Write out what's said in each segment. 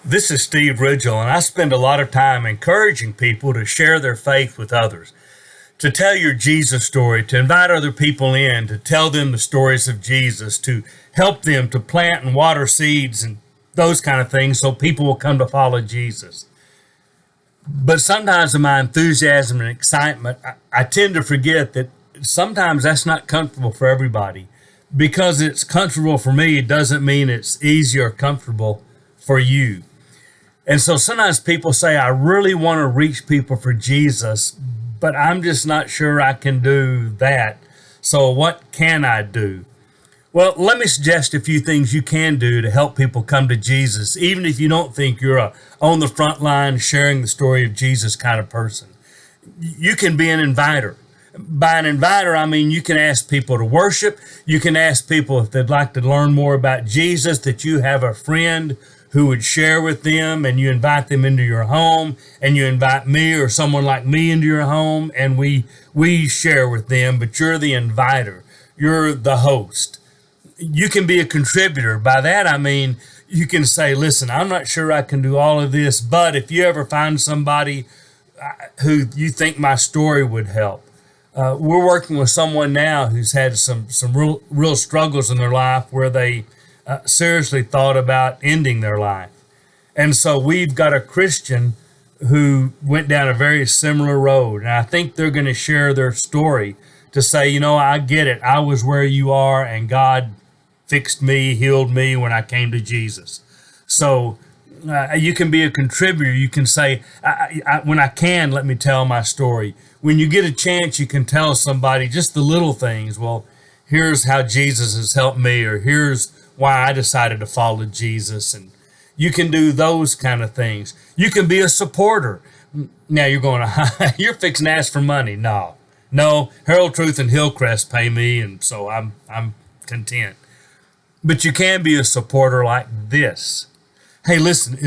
This is Steve Ridgell, and I spend a lot of time encouraging people to share their faith with others, to tell your Jesus story, to invite other people in, to tell them the stories of Jesus, to help them to plant and water seeds and those kind of things so people will come to follow Jesus. But sometimes in my enthusiasm and excitement, I tend to forget that sometimes that's not comfortable for everybody. Because it's comfortable for me, it doesn't mean it's easy or comfortable for you. And so sometimes people say, I really want to reach people for Jesus, but I'm just not sure I can do that. So what can I do? Well, let me suggest a few things you can do to help people come to Jesus, even if you don't think you're a on the front line sharing the story of Jesus kind of person. You can be an inviter. By an inviter, I mean you can ask people to worship. You can ask people if they'd like to learn more about Jesus, that you have a friend who would share with them, and you invite them into your home, and you invite me or someone like me into your home, and we share with them, but you're the inviter. You're the host. You can be a contributor. By that, I mean, you can say, listen, I'm not sure I can do all of this, but if you ever find somebody who you think my story would help. We're working with someone now who's had some real struggles in their life where they seriously thought about ending their life. And so we've got a Christian who went down a very similar road. And I think they're going to share their story to say, you know, I get it. I was where you are, and God fixed me, healed me when I came to Jesus. So you can be a contributor. You can say, when I can, let me tell my story. When you get a chance, you can tell somebody just the little things. Well, here's how Jesus has helped me, or here's why I decided to follow Jesus. And you can do those kind of things. You can be a supporter. Now you're going to, you're fixing to ask for money. No, Herald Truth and Hillcrest pay me, and so I'm content. But you can be a supporter like this. Hey, listen,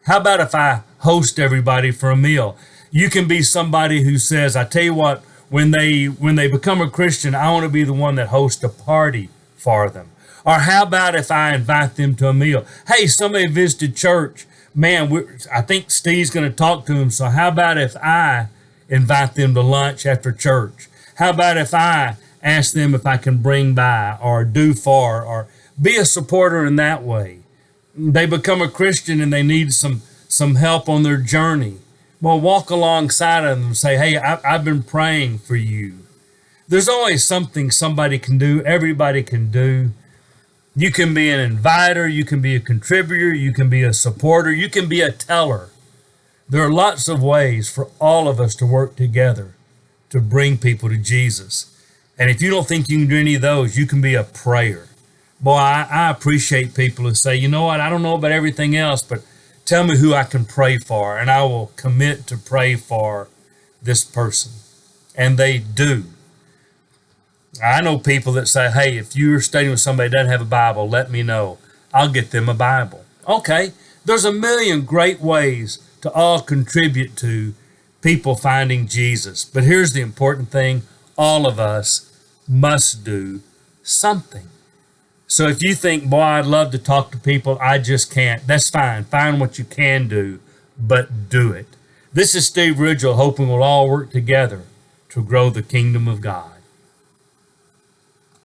how about if I host everybody for a meal? You can be somebody who says, I tell you what, when they become a Christian, I want to be the one that hosts a party for them. Or how about if I invite them to a meal? Hey, somebody visited church. Man, I think Steve's going to talk to them. So how about if I invite them to lunch after church? How about if I ask them if I can bring by or do for or be a supporter in that way? They become a Christian and they need some help on their journey. Well, walk alongside of them and say, hey, I've been praying for you. There's always something somebody can do, everybody can do. You can be an inviter, you can be a contributor, you can be a supporter, you can be a teller. There are lots of ways for all of us to work together to bring people to Jesus. And if you don't think you can do any of those, you can be a prayer. Boy, I appreciate people who say, you know what, I don't know about everything else, but tell me who I can pray for, and I will commit to pray for this person. And they do. I know people that say, hey, if you're studying with somebody that doesn't have a Bible, let me know. I'll get them a Bible. Okay, there's a million great ways to all contribute to people finding Jesus. But here's the important thing. All of us must do something. So if you think, boy, I'd love to talk to people, I just can't, that's fine. Find what you can do, but do it. This is Steve Ridgell, hoping we'll all work together to grow the kingdom of God.